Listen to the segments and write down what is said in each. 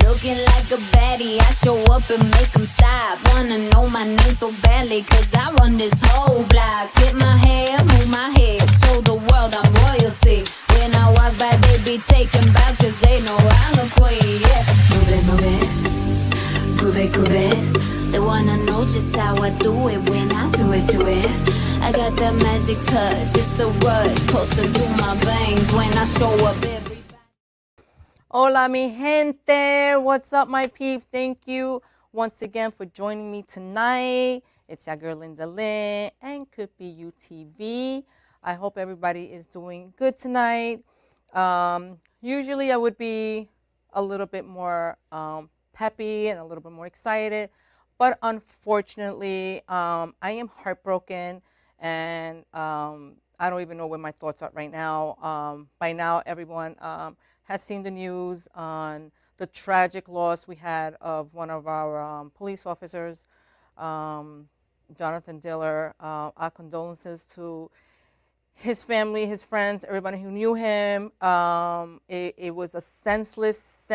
Looking like a baddie, I show up and make them stop. Wanna know my name so badly, cause I run this whole block. Flip my hair, move my head, show the world I'm royalty. When I walk by, they be taking bows, cause they know I'm a queen, yeah. Move it, move it, groove it, groove it. They wanna know just how I do it when I do it, do it. I got that magic touch, it's a rush, pulsing through my veins when I show up every. Hola mi gente, what's up my peeps? Thank you once again for joining me tonight. It's your girl Linda Lynn and Could Be You TV. I hope everybody is doing good tonight. Usually I would be a little bit more peppy and a little bit more excited, but unfortunately I am heartbroken and I don't even know where my thoughts are right now. By now everyone has seen the news on the tragic loss we had of one of our police officers, Jonathan Diller. Our condolences to his family, his friends, everybody who knew him. It was a senseless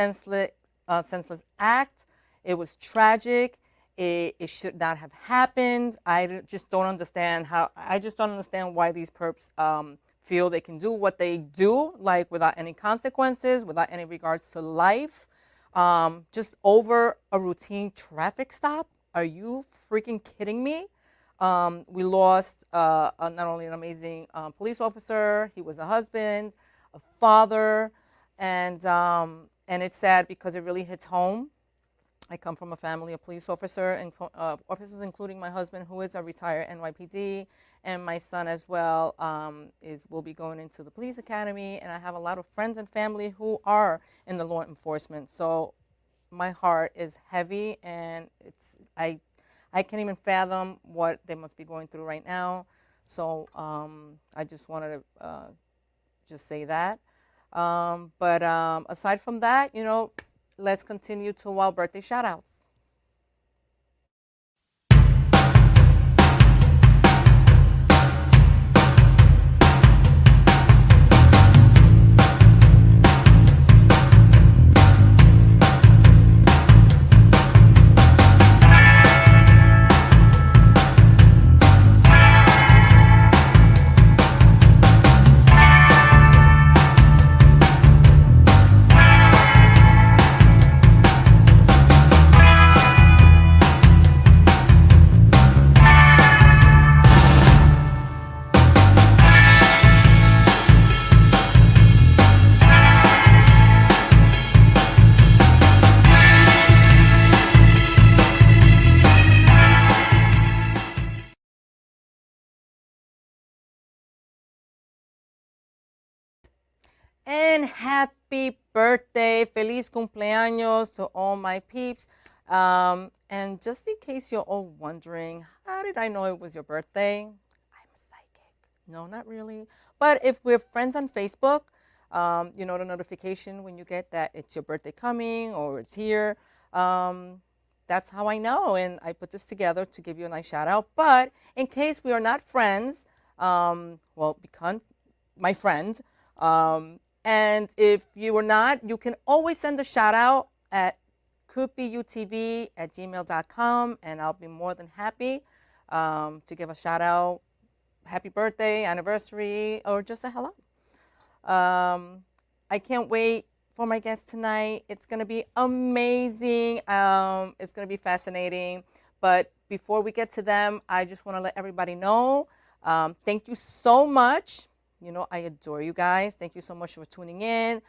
act. It was tragic. It should not have happened. I just don't understand why these perps feel they can do what they do, like without any consequences, without any regards to life, just over a routine traffic stop. Are you freaking kidding me? We lost not only an amazing police officer, he was a husband, a father, and it's sad because it really hits home. I come from a family of police officers, including my husband, who is a retired NYPD, and my son as well will be going into the police academy. And I have a lot of friends and family who are in the law enforcement. So my heart is heavy, and I can't even fathom what they must be going through right now. So I just wanted to just say that. But aside from that, let's continue to our birthday shout outs. And happy birthday, feliz cumpleaños to all my peeps. And just in case you're all wondering, how did I know it was your birthday? I'm psychic. No, not really. But if we're friends on Facebook, the notification when you get that it's your birthday coming or it's here, that's how I know. And I put this together to give you a nice shout out. But in case we are not friends, become my friend. And if you are not, you can always send a shout out at couldbeyoutv@gmail.com, and I'll be more than happy to give a shout out, happy birthday, anniversary, or just a hello. I can't wait for my guest tonight. It's going to be amazing. It's going to be fascinating. But before we get to them, I just want to let everybody know, thank you so much. I adore you guys. Thank you so much for tuning in.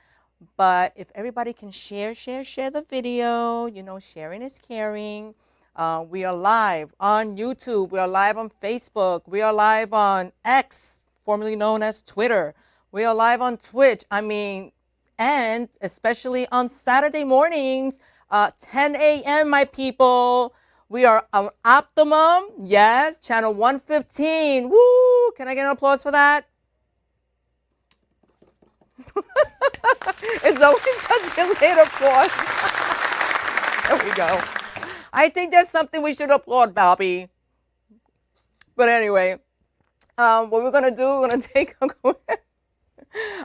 But if everybody can share the video, sharing is caring. We are live on YouTube. We are live on Facebook. We are live on X, formerly known as Twitter. We are live on Twitch. And especially on Saturday mornings, 10 a.m., my people. We are on Optimum. Yes, channel 115. Woo! Can I get an applause for that? It's always such a late applause. There we go. I think that's something we should applaud, Bobby. But anyway, what we're going to do, we're going to take a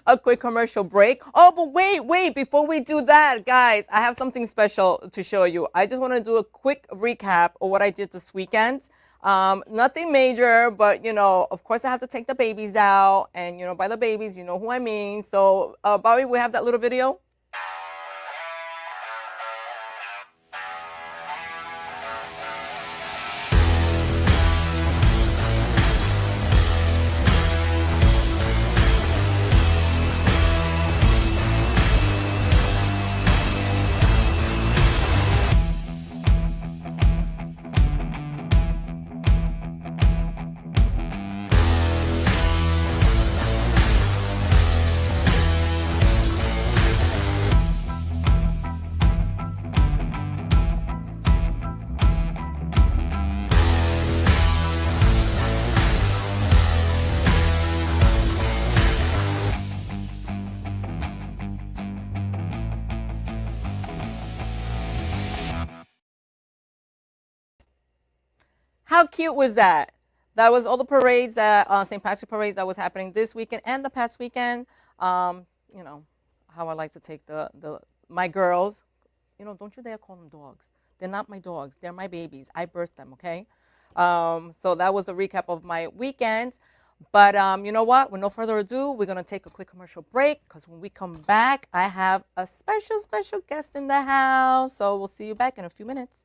a quick commercial break. Oh, but wait, before we do that, guys, I have something special to show you. I just want to do a quick recap of what I did this weekend. Nothing major, but of course I have to take the babies out, and by the babies, you know who I mean. So, Bobby, we have that little video. How cute was that? That was all the parades that St. Patrick's parades that was happening this weekend and the past weekend. You know how I like to take my girls. Don't you dare call them dogs. They're not my dogs. They're my babies. I birthed them. Okay. So that was the recap of my weekend. But you know what? With no further ado, we're gonna take a quick commercial break because when we come back, I have a special guest in the house. So we'll see you back in a few minutes.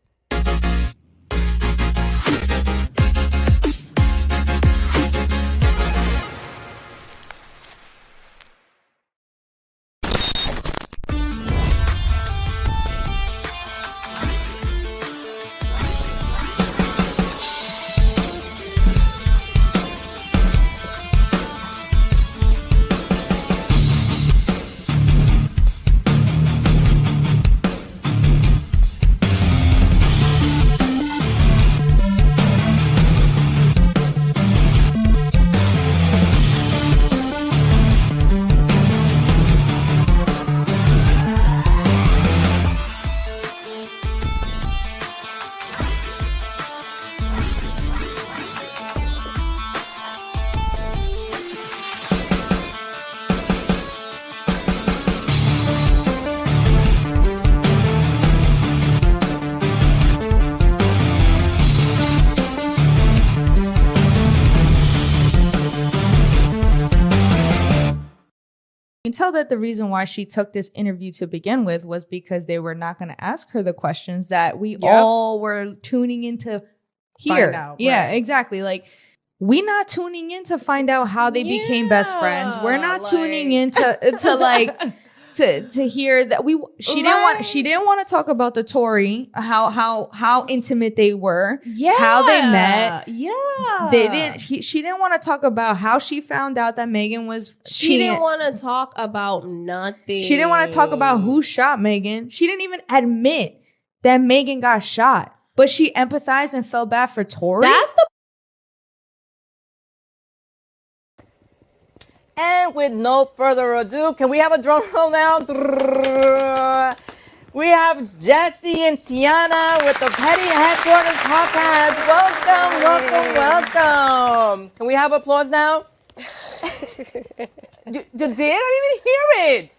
You can tell that the reason why she took this interview to begin with was because they were not going to ask her the questions that we all were tuning in to hear. Find out, yeah, right. Exactly. Like, we're not tuning in to find out how they became best friends. We're not tuning in to like to hear that she didn't want to talk about the Tory, how intimate they were, how they met. She didn't want to talk about how she found out that Megan was She didn't want to talk about nothing. She didn't want to talk about who shot Megan. She didn't even admit that Megan got shot, but she empathized and felt bad for Tory. That's the And with no further ado, can we have a drum roll now? We have Jesse and Tiana with the Petty Headquarters podcast. Welcome. Can we have applause now? You did? I didn't even hear it.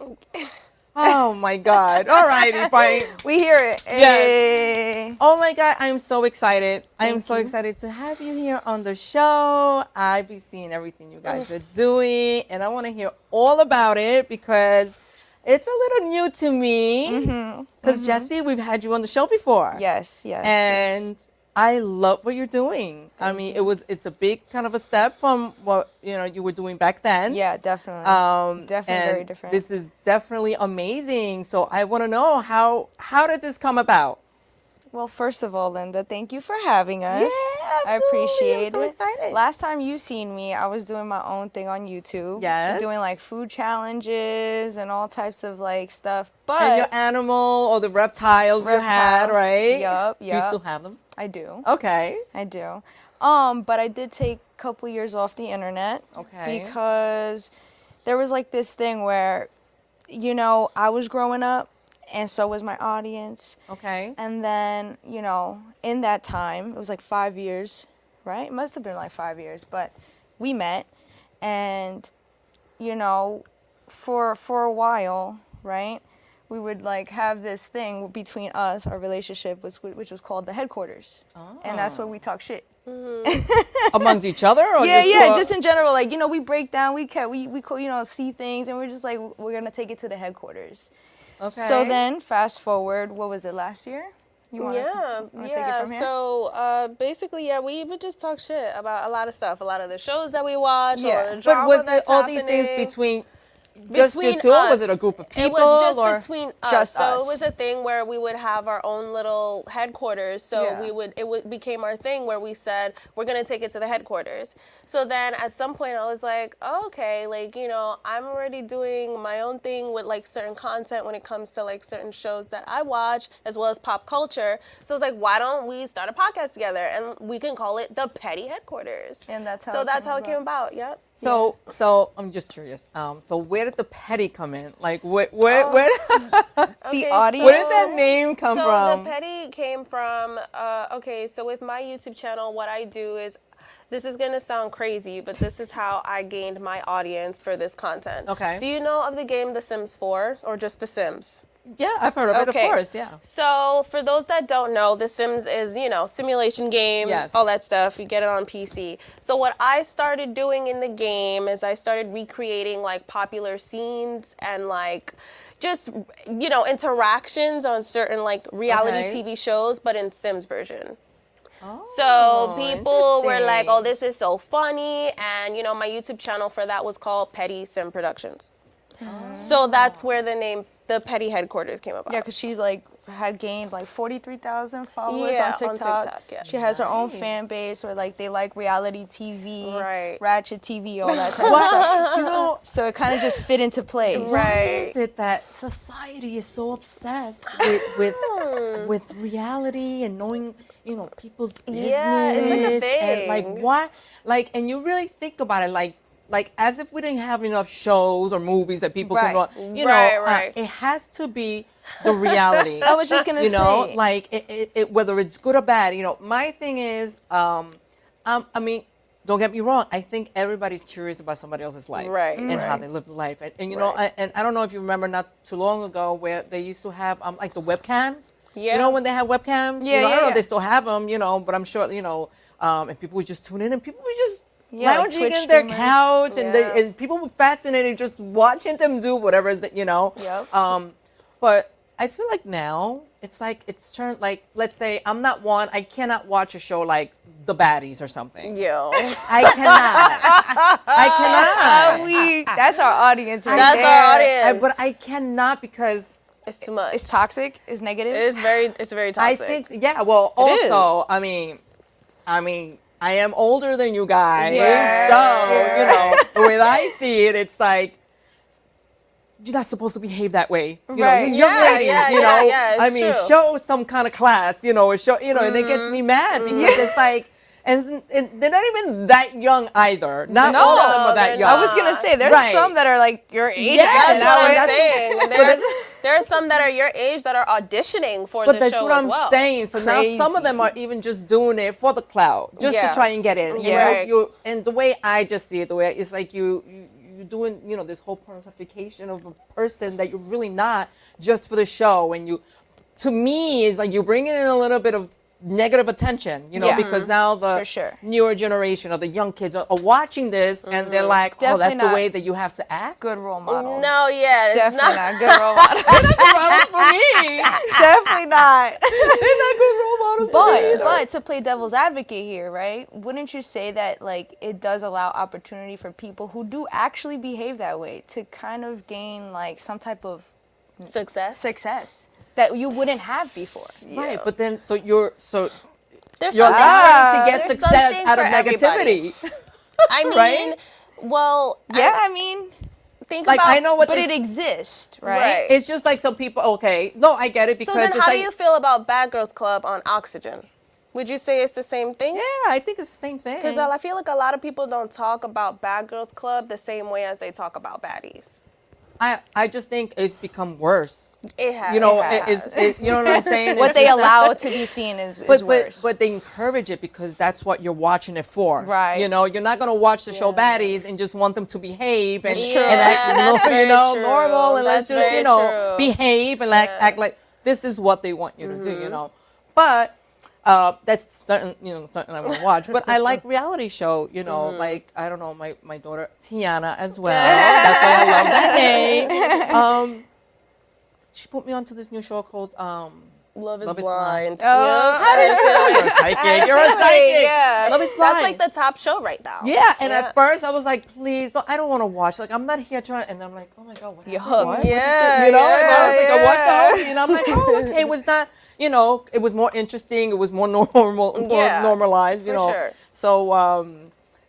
Oh my God. All righty, fine. We hear it. Hey. Yes. Oh my God, I am so excited. I am so excited to have you here on the show. I've been seeing everything you guys are doing, and I want to hear all about it because it's a little new to me. Because Jessie, we've had you on the show before. Yes. And I love what you're doing. I mean, it's a big kind of a step from what you were doing back then. Yeah, definitely. Definitely and very different. This is definitely amazing. So I want to know how did this come about? Well, first of all, Linda, thank you for having us. Yeah, I absolutely. appreciate I'm so it. excited. Last time you seen me, I was doing my own thing on YouTube. Yes. Doing like food challenges and all types of like stuff. But And your animal or the reptiles you had, right? Yup. Do you still have them? I do. Okay. I do. But I did take a couple years off the internet. Okay. Because there was like this thing where, I was growing up and so was my audience. Okay. And then, in that time, it was like 5 years, right? It must have been like 5 years, but we met and, for a while, right? We would like have this thing between us, our relationship was which was called the HeadQuarters, and that's where we talk shit. Amongst each other, or Yeah, just yeah, to- just in general, like, you know, we break down, we see things, and we're just like, we're gonna take it to the HeadQuarters. Okay. So then, fast forward, what was it, last year? You wanna take it from here? So basically, we would just talk shit about a lot of stuff, a lot of the shows that we watch, Yeah. or the But drama was it that's all these things happening. between just you Between two? Or was us. it a group of people? It was just or? between us. Just so us. it was a thing where we would have our own little headquarters. So Yeah. it became our thing where we said we're gonna take it to the headquarters. So then at some point I was like, oh, okay, like, you know, I'm already doing my own thing with like certain content when it comes to like certain shows that I watch as well as pop culture. So I was like, why don't we start a podcast together and we can call it the Petty Headquarters. And that's how so it that's came how it came about. Yep. So I'm just curious. So where did the petty come in? Like where Okay, audience? where did that name come so from? the petty came from, okay, so with my YouTube channel, what I do is, this is going to sound crazy, but this is how I gained my audience for this content. Okay. Do you know of the game The Sims 4 or just The Sims? Yeah, I've heard of it, of Okay. course, yeah. So for those that don't know, The Sims is, you know, simulation game, Yes. all that stuff. You get it on PC. So what I started doing in the game is I started recreating like popular scenes and like just, you know, interactions on certain like reality Okay. TV shows, but in Sims version. Oh, So people were like, oh, interesting. this is so funny. And, you know, my YouTube channel for that was called Petty Sim Productions. So that's where the name, the Petty Headquarters came about. Yeah, because she's like had gained like 43,000 followers Yeah, on on TikTok. TikTok, yeah. She has her own fan base where like they like reality TV, Right. ratchet TV, all that type of What? stuff. You know, So it kind of just fit into place. Right. why is it that society is so obsessed with reality and knowing, you know, people's business? Yeah, it's like a And like thing. what? Like, and you really think about it, like as if we didn't have enough shows or movies that people Right. can, you Right, know, right. it has to be the reality. I was just gonna you know, say. like it whether it's good or bad. You know, my thing is, I mean, don't get me wrong. I think everybody's curious about somebody else's life, Right, and how right. they live life. And you know, Right. and I don't know if you remember not too long ago where they used to have like the webcams. Yeah. You know, when they have webcams. Yeah, you know, I yeah, don't know if yeah. they still have them. You know, but I'm sure you know. And people would just tune in, and people would just. Yeah, like Lounging Twitch in their streamers. couch, and Yeah. and people were fascinated just watching them do whatever is that you know. Yep. But I feel like now it's like it's turned like let's say I'm not one. I cannot watch a show like The Baddies or something. Yo. I cannot. I cannot. That's our audience right That's there. our audience. But I cannot because It's too much. It's toxic. It's negative. It's very I toxic. think yeah. Well, It also I mean, I am older than you guys, Yeah. so you know the way that I see it, it's like. You're not supposed to behave that way, you Right. know. Young Yeah, ladies, yeah, you know. yeah, I it's mean, true. show some kind of class, you know. Show, you know, and it gets me mad because it's like, and they're not even that young either. Not all of them are that they're young. I was gonna say there's Right. some that are like your age. Yeah, That's that what way, I'm that's- saying. but There are some that are your age that are auditioning for But the that's show what as I'm well. saying. So now some of Crazy. them are even just doing it for the clout, just Yeah. to try and get in. You Yeah. know, Right. and the way I just see it, the way it's like you're doing, you know, this whole personification of a person that you're really not, just for the show. And you, to me, it's like you're bringing in a little bit of negative attention, you know, Yeah. because now the For sure. newer generation or the young kids are watching this and they're like, oh, Definitely that's the not way that you have to act. Good role model. No, yeah, it's Definitely not. not good role model. That's for me. Definitely not. They're not good role models for me either. But to play devil's advocate here, right? Wouldn't you say that like it does allow opportunity for people who do actually behave that way to kind of gain like some type of Success. success that you wouldn't have before? Right, Yeah. but then There's you're something, lying to get there's success something out of for everybody. negativity. I mean, Right? well, Yeah, I mean, think Like about. I know what but this- it exists, right? Right. it's just like some people. Okay, no, I get it because So then, it's how like do you feel about Bad Girls Club on Oxygen? Would you say it's the same thing? yeah, I think it's the same thing. Because I feel like a lot of people don't talk about Bad Girls Club the same way as they talk about baddies. I just think it's become worse. It has. You know, it has. you know what I'm saying? What It's they just that- allow to be seen is but worse. but they encourage it because that's what you're watching it for. Right. You know, you're not gonna watch the show baddies and just want them to behave and, It's true. and act that's very normal and That's let's just very true. behave and act like this is what they want you to do. You know, but. That's something I want to watch. But I like reality show, like, I don't know, my daughter Tiana as well. That's why I love that name. She put me onto this new show called Love is Love is Blind. Blind. Yep. How did you're a psychic. You're a psychic. Yeah. Love is Blind. That's like the top show right now. Yeah, and at first I was like, please, I don't want to watch. Like, I'm not here trying. And I'm like, oh my God, what You're happened? hooked. What? Yeah, And I was like, I watched the yeah. whole thing, and I'm like, oh, okay, it was not, it was more interesting. It was more normal, more Yeah, normalized, for sure.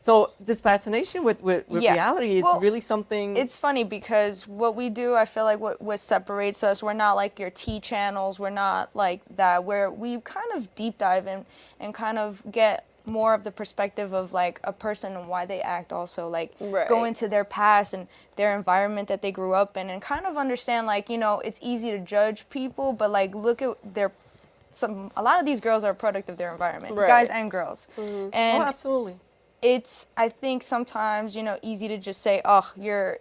So this fascination with Yeah. reality is Well, really something. It's funny because what we do, I feel like what separates us, we're not like your T channels, we're not like that, where we kind of deep dive in and kind of get more of the perspective of like a person and why they act also, like Right. go into their past and their environment that they grew up in and kind of understand like, it's easy to judge people, but like look at a lot of these girls are a product of their environment, Right. guys and girls. And oh, absolutely. it's, I think sometimes, easy to just say, oh, you're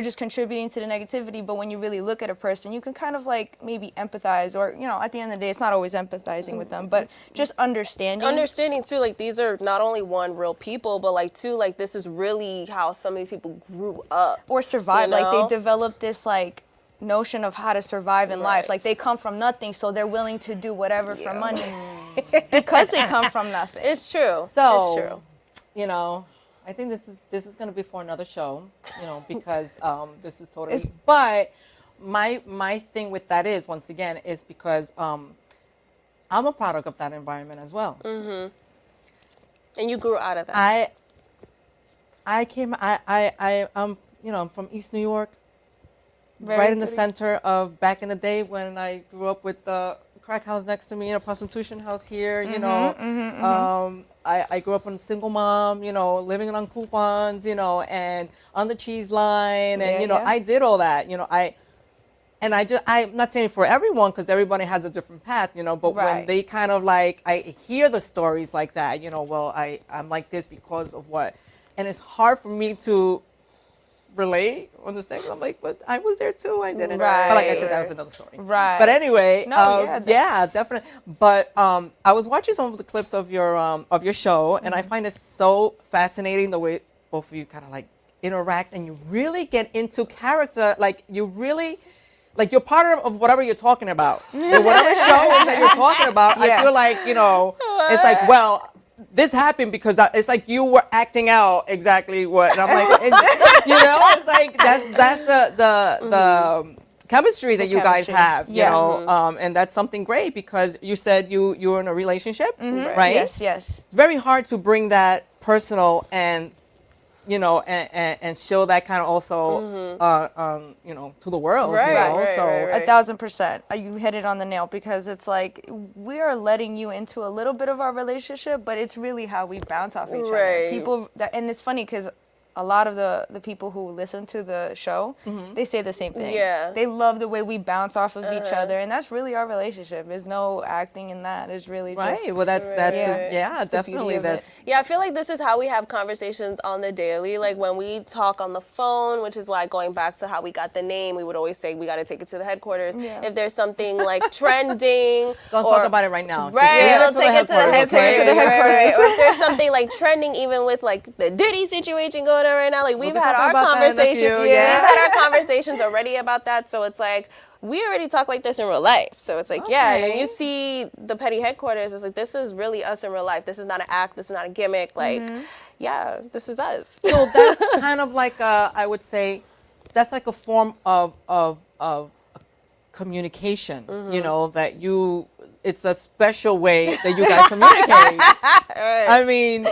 just contributing to the negativity. But when you really look at a person, you can kind of like maybe empathize or, at the end of the day, it's not always empathizing with them, but just Understanding too, like these are not only one real people, but like two, like this is really how some of these people grew up. or survive. You know? Like they develop this like notion of how to survive in life. Right. Like they come from nothing, so they're willing to do whatever for money because they come from nothing. It's true. So, it's true. I think this is going to be for another show, because this is totally. But my thing with that is, once again, is because I'm a product of that environment as well. And you grew out of that. I'm from East New York, right in the center of back in the day when I grew up with the crack house next to me and a prostitution house here. I grew up on a single mom, living on coupons, and on the cheese line, and I did all that. I'm not saying for everyone because everybody has a different path, but when Right. they kind of like, I hear the stories like that, well, I'm like this because of what, and it's hard for me to relate on this thing. I'm like, but I was there too. I didn't. Right. But like I said, that was another story. Right. But anyway, No, yeah, definitely. But I was watching some of the clips of your show, and I find it so fascinating the way both of you kind of like interact, and you really get into character. Like you really. Like you're part of whatever you're talking about. Whatever show is that you're talking about, Yeah. I feel like, it's like, well, this happened because it's like you were acting out exactly what, and I'm like, it's like that's the chemistry that you guys chemistry. have, Yeah. and that's something great because you said you were in a relationship, right? Yes. It's very hard to bring that personal and and show that kind of also, to the world, Right, so. right. 1,000%. You hit it on the nail because it's like we are letting you into a little bit of our relationship, but it's really how we bounce off each Right. other. People, and it's funny because a lot of the people who listen to the show, they say the same thing. Yeah. They love the way we bounce off of each other, and that's really our relationship. There's no acting in that. It's really just Right. Well, that's It's the definitely beauty of that's. it. Yeah, I feel like this is how we have conversations on the daily. Like when we talk on the phone, which is why going back to how we got the name, we would always say we got to take it to the headquarters. Yeah. If there's something like trending, Don't talk about it right now. Just Right, leave we'll take it to the headquarters. okay? Right. Or if there's something like trending, even with like the Diddy situation going on right now, like we've be had talking our about that in a conversations. few, We've yeah. had our conversations already about that. So it's like we already talk like this in real life. So it's like, yeah, and Okay. you see the petty headquarters, it's like this is really us in real life. This is not an act. This is not a gimmick. Like, yeah, this is us. So that's kind of like I would say, that's like a form of communication. That it's a special way that you guys communicate. I mean,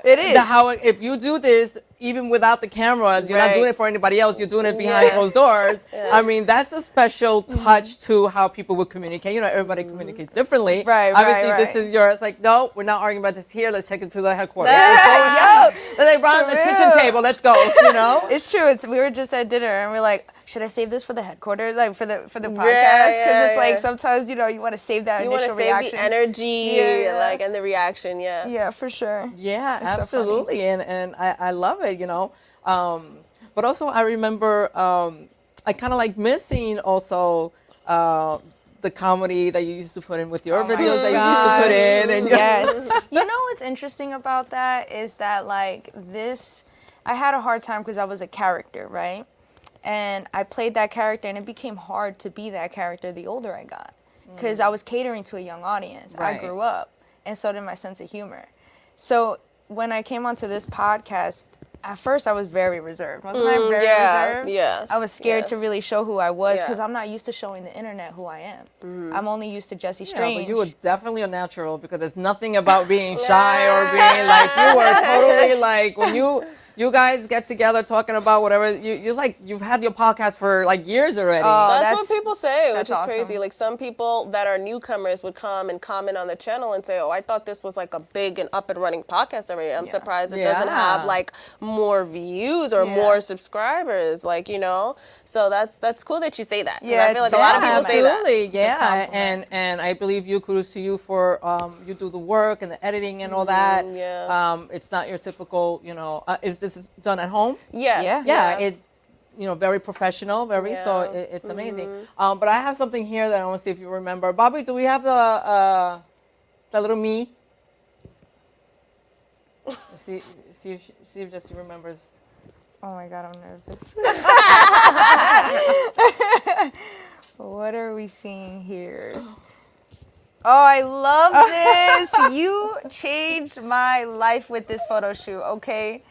It is. how if you do this even without the cameras, you're not Right. doing it for anybody else. You're doing it behind closed doors. I mean, that's a special touch to how people would communicate. You know, everybody communicates differently. Right, Obviously, right. this is yours. It's like, no, we're not arguing about this here. Let's take it to the headquarters. Let's go. Then they brought the kitchen table. Let's go. You know. It's true. We were just at dinner and we're like, should I save this for the headquarters, like for the podcast? Because it's like sometimes you want to save that You want initial to save reaction. the energy, Yeah. like, and the reaction. Yeah. Yeah, for sure. Yeah, It's so funny. absolutely, and I love it, you know. But also, I remember I kind of like missing also the comedy that you used to put in with your videos that you used to put in. And Yes. You know what's interesting about that is that like this, I had a hard time because I was a character, right? And I played that character, and it became hard to be that character the older I got because I was catering to a young audience. Right. I grew up, and so did my sense of humor. So when I came onto this podcast, at first I was very reserved. Wasn't I very reserved? Yes. I was scared to really show who I was because Yeah. I'm not used to showing the internet who I am. I'm only used to Jesse Yeah, Strange. but you were definitely a natural because there's nothing about being shy or being like you were totally like when you guys get together talking about whatever you're like you've had your podcast for like years already. That's what people say, which that's is awesome. crazy. Like some people that are newcomers would come and comment on the channel and say, "Oh, I thought this was like a big and up and running podcast already. I'm surprised it doesn't have like more views or more subscribers." Like so that's cool that you say that. 'Cause I feel like a lot of people say that. Absolutely, yeah, and I believe you. Kudos to you for you do the work and the editing and all that. Yeah. It's not your typical, is this done at home? Yes. Yeah, it, very professional, very, so it's amazing. But I have something here that I want to see if you remember. Bobby, do we have the little me? See if Jesse remembers. Oh my God, I'm nervous. What are we seeing here? Oh, I love this. You changed my life with this photo shoot, okay?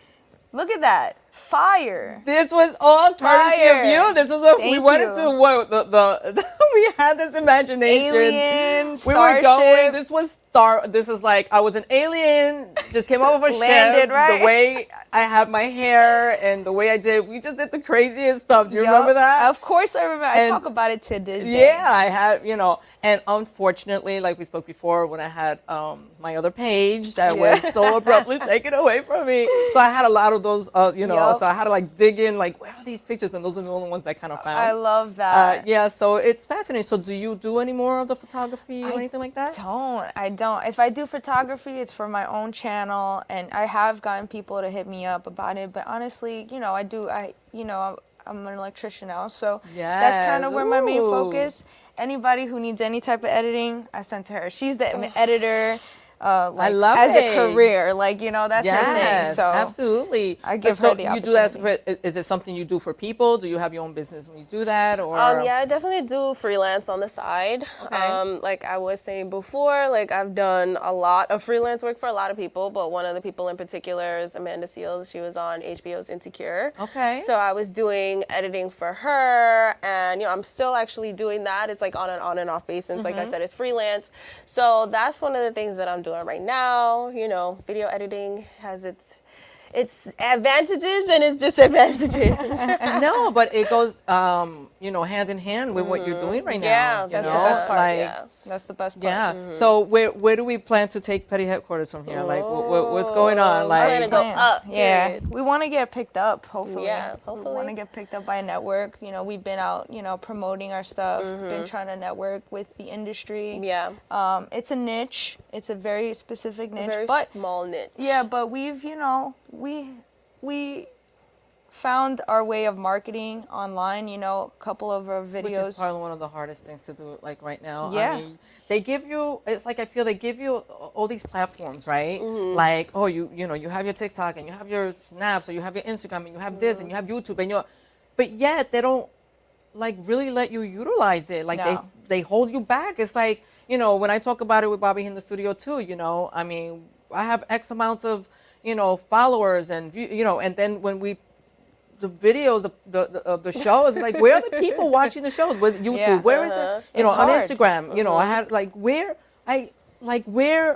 Look at that. Fire. This was all courtesy of you. This was we Thank went you. into what the we had this imagination. Alien, we starship. were going. This is like I was an alien. Just came off of a Landed, ship. right? The way I have my hair and the way I did. We just did the craziest stuff. Do you Yup. remember that? Of course I remember. I And- talk about it to this day. Yeah, I had, and unfortunately, like we spoke before, when I had my other page that was so abruptly taken away from me, so I had a lot of those, Yup. so I had to like dig in, like where are these pictures, and those are the only ones I kind of found. I love that. Yeah, so it's fascinating. So do you do any more of the photography or anything like that? I don't. If I do photography, it's for my own channel, and I have gotten people to hit me up about it. But honestly, I'm an electrician now, so that's kind of where my main Ooh. focus. Anybody who needs any type of editing, I send to her. She's the editor. I love as it. a career, that's her thing. Yes, So absolutely. I give So her the you do that. opportunity. Is it something you do for people? Do you have your own business when you do that, or? Yeah, I definitely do freelance on the side. Okay. Like I was saying before, like I've done a lot of freelance work for a lot of people, but one of the people in particular is Amanda Seales. She was on HBO's Insecure. Okay. So I was doing editing for her, and I'm still actually doing that. It's like on and off basis. Like I said, it's freelance. So that's one of the things that I'm doing right now. Video editing has its advantages and its disadvantages. No, but it goes, hand in hand with what you're doing right now. Yeah, you that's know? the best part. Like, Yeah. That's the best part. Yeah. So where do we plan to take Petty Headquarters from here? Like, what's going on? We're trying to Like, go up. Yeah, period. we want to get picked up, hopefully. Yeah, We want hopefully. to get picked up by a network. We've been out, promoting our stuff, been trying to network with the industry. Yeah. It's a niche. It's a very specific niche. Very but small niche. yeah, but we've, we found our way of marketing online, a couple of our videos. which is probably one of the hardest things to do, like right now. Yeah. I mean, they give you, it's like I feel they give you all these platforms, right? Like, oh, you have your TikTok and you have your Snaps, or you have your Instagram and you have this and you have YouTube and but yet they don't like really let you utilize it. Like No. they hold you back. It's like, when I talk about it with Bobby in the studio too, I mean, I have X amounts of, followers and and then when we the videos of the shows, like where are the people watching the shows with YouTube? Yeah. Where is it? It's On hard. Instagram, I had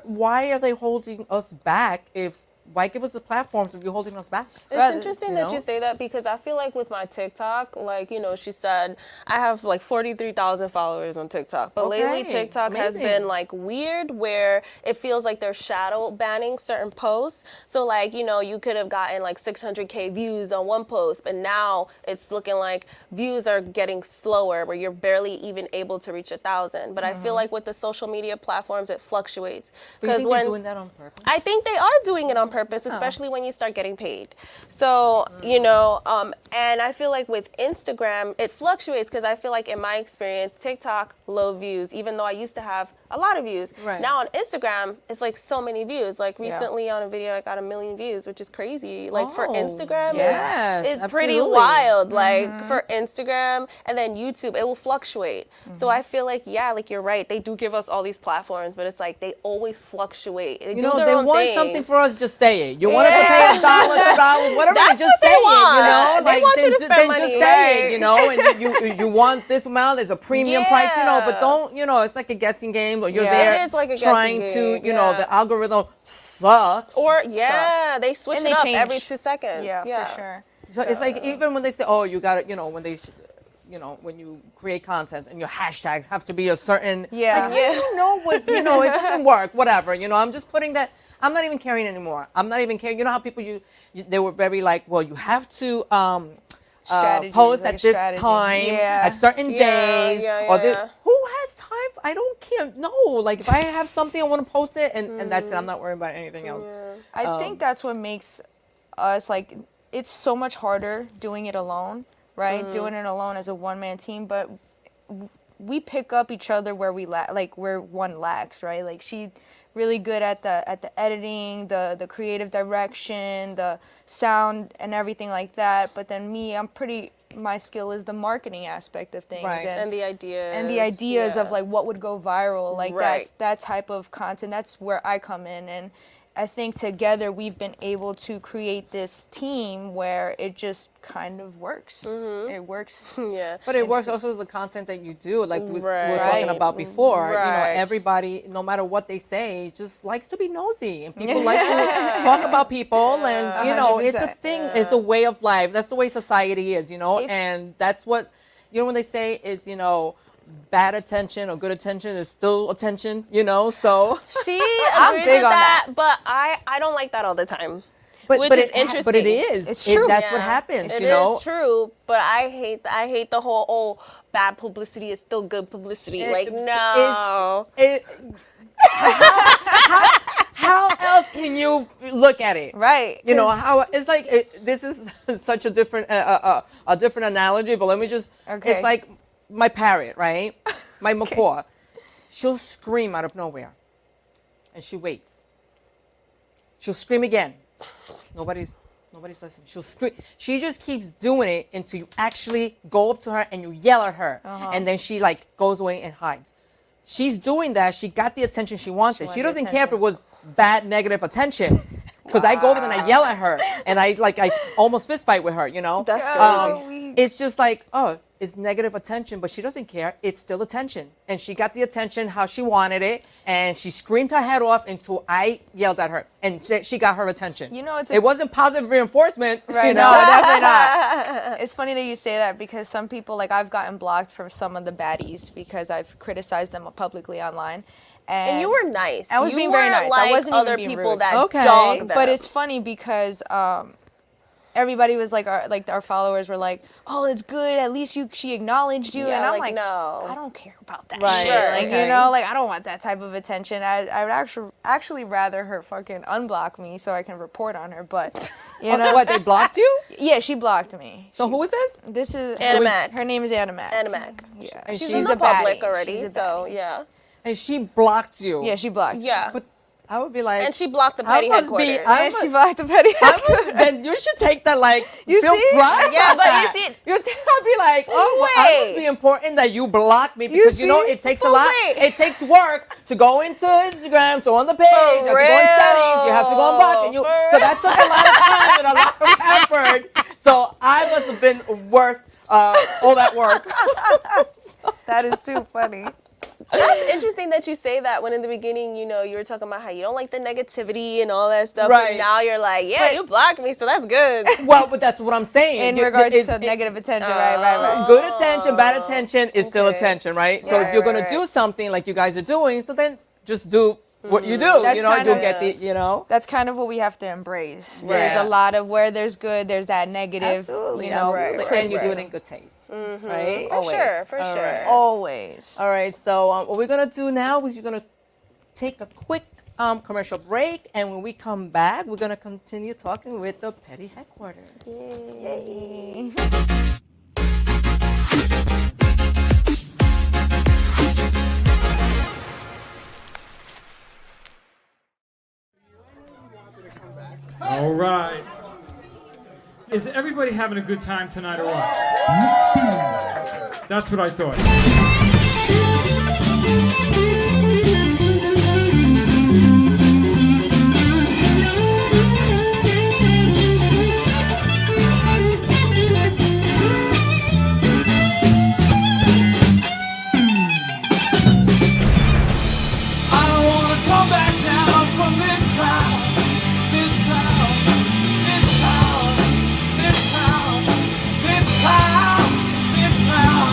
why are they holding us back if why give us the platforms if you're holding us back? It's interesting that know? you say that because I feel like with my TikTok, like, she said I have like 43,000 followers on TikTok. But lately Okay, TikTok has amazing. been like weird where it feels like they're shadow banning certain posts. So like, you could have gotten like 600K views on one post, but now it's looking like views are getting slower where you're barely even able to reach 1,000. But I feel like with the social media platforms, it fluctuates. But you think they're doing that on purpose? I think they are doing it on purpose, especially when you start getting paid. So, and I feel like with Instagram, it fluctuates because I feel like in my experience, TikTok, low views, even though I used to have a lot of views. Right. Now on Instagram, it's like so many views. Like recently on a video, I got 1 million views, which is crazy. Like for Instagram, yes, it's pretty absolutely. wild. Like for Instagram and then YouTube, it will fluctuate. So I feel like, like you're right. They do give us all these platforms, but it's like they always fluctuate. They do their they own want thing. something for us, just say it. You want us to pay $1, $2, whatever it is, just say it, They want you to spend money, just say it, and you want this amount, there's a premium price, but don't, it's like a guessing game, or you're there It is like a trying guessing to, game, the algorithm sucks. Or they switch And it they up change. every 2 seconds. Yeah, for sure. So it's like, even when they say, oh, you got to, when they, when you create content and your hashtags have to be a certain, Yeah. like, I don't know what, it doesn't work, whatever, I'm just putting that, I'm not even caring anymore. I'm not even caring. You know how people, they were very like, well, you have to post like at this strategy. time, Yeah. at certain days, or this, yeah. who has time? I don't care. No, like if I have something, I want to post it, and that's it. I'm not worrying about anything else. I think that's what makes us like, it's so much harder doing it alone, right? Doing it alone as a one-man team, but we pick up each other where we like where one lacks, right? Like she really good at the editing, the creative direction, the sound and everything like that. But then me, my skill is the marketing aspect of things, Right. And the ideas. of like what would go viral, like Right. that type of content. That's where I come in, and I think together we've been able to create this team where it just kind of works. It works. Yeah. But it works also the content that you do, like we were Right. talking about before. Right. Everybody, no matter what they say, just likes to be nosy, and people like to talk about people, and it's a 100%. thing. It's a way of life. That's the way society is, and that's what when they say is bad attention or good attention is still attention, so. She I'm agrees big with on that, but I don't like that all the time. Which is interesting. But it is. It's true. That's what happens, It is true, but I hate the whole bad publicity is still good publicity. No. How else can you look at it? Right. How it's like this is such a different analogy, but let me just. Okay. It's like my parrot, right? My macaw. She'll scream out of nowhere, and she waits. She'll scream again. Nobody's listening. She'll scream. She just keeps doing it until you actually go up to her and you yell at her, and then she goes away and hides. She's doing that. She got the attention she wanted. She doesn't care if it was bad, negative attention. Because I go over and I yell at her, and I almost fist fight with her, That's crazy. It's just like, oh, it's negative attention, but she doesn't care. It's still attention. And she got the attention how she wanted it, and she screamed her head off until I yelled at her, and she got her attention. It wasn't positive reinforcement. Right, no, definitely not. It's funny that you say that because some people, I've gotten blocked from some of the baddies because I've criticized them publicly online. And you were nice. I was being very nice. Like I wasn't other even being people rude. that Okay. dog them. But it's funny because everybody was our followers were like, oh, it's good. At least she acknowledged you. Yeah, and I'm like, no. I don't care about that Right, shit. okay. I don't want that type of attention. I would actually rather her fucking unblock me so I can report on her. But What, they blocked you? yeah, she blocked me. So who is this? This is Anna Mac. Her name is Anna Mac. Anna Mac. Yeah, And She's she's in the a baddie. public already, She's a so baddie. yeah. And she blocked you. Yeah, she blocked. me. Yeah. But I would be like. And she blocked the I petty must be- headquarters. I And she blocked the petty. then you should take that You feel see? pride Yeah, about but you that. see- I'd be like, oh, well, I must Wait. be important that you block me because see? it takes a But lot. wait. It takes work to go into Instagram, to on the page, you have to go in real. settings, you have to go on block, and For so that took a lot of time and a lot of effort. So I must have been worth all that work. That is too funny. That's interesting that you say that when in the beginning, you know, you were talking about how you don't like the negativity and all that stuff. Right. And now you're like, yeah, you blocked me, so that's good. Well, but that's what I'm saying. In regards to negative attention, right. Good attention, bad attention is still Okay. attention, right? So if you're going to do something like you guys are doing, so then just do what you do. That's You know, kind you'll of- get the, you know. That's kind of what we have to embrace. Yeah. There's a lot of where there's good, there's that negative, Absolutely, you know, absolutely. And you do it in good taste, right? For sure, for All sure. right. Always. All right, so what we're going to do now is you're going to take a quick commercial break, and when we come back, we're going to continue talking with the Petty Headquarters. Yay. All right. Is everybody having a good time tonight or what? That's what I thought. I don't want to come back down from this town, this town, this town, this town, this town, this town.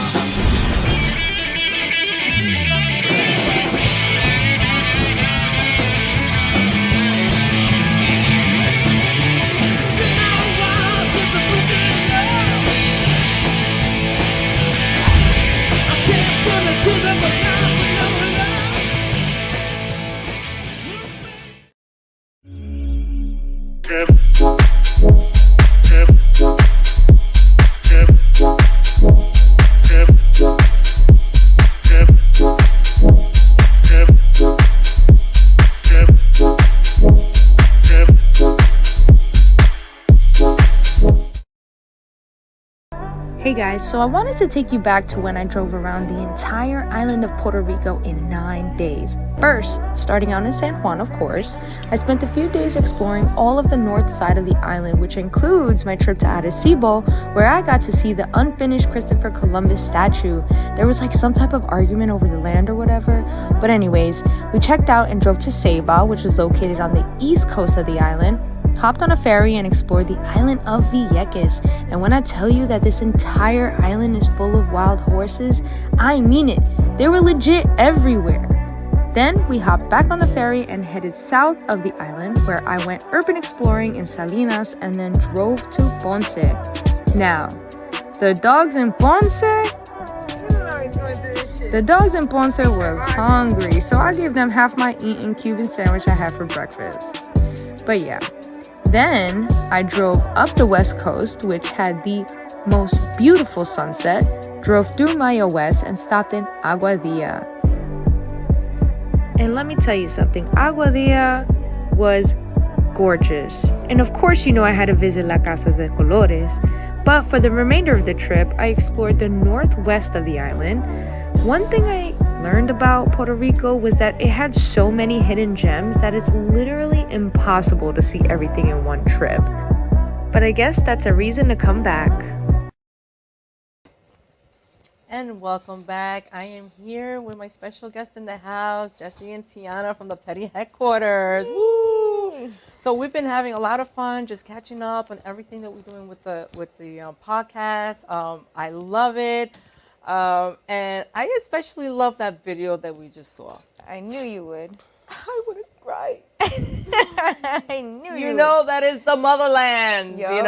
Hey guys, so I wanted to take you back to when I drove around the entire island of Puerto Rico in 9 days. First, starting out in San Juan, of course, I spent a few days exploring all of the north side of the island, which includes my trip to Arecibo, where I got to see the unfinished Christopher Columbus statue. There was like some type of argument over the land or whatever, but anyways, we checked out and drove to Ceiba, which was located on the east coast of the island, hopped on a ferry and explored the island of Vieques. And when I tell you that this entire island is full of wild horses, I mean it. They were legit everywhere. Then we hopped back on the ferry and headed south of the island, where I went urban exploring in Salinas and then drove to Ponce. Now, the dogs in Ponce were hungry, so I gave them half my eaten Cuban sandwich I had for breakfast. But yeah. Then I drove up the west coast, which had the most beautiful sunset, drove through Maya West and stopped in Aguadilla. And let me tell you something, Aguadilla was gorgeous. And of course, you know I had to visit La Casa de Colores. But for the remainder of the trip, I explored the northwest of the island. One thing I learned about Puerto Rico was that it had so many hidden gems that it's literally impossible to see everything in one trip. But I guess that's a reason to come back. And welcome back. I am here with my special guest in the house, Jesse and Tiana from the Petty Headquarters. Woo! So we've been having a lot of fun just catching up on everything that we're doing with the podcast. I love it. And I especially love that video that we just saw. I knew you would. I would have cried. I knew you You know, that is the motherland, you Yup.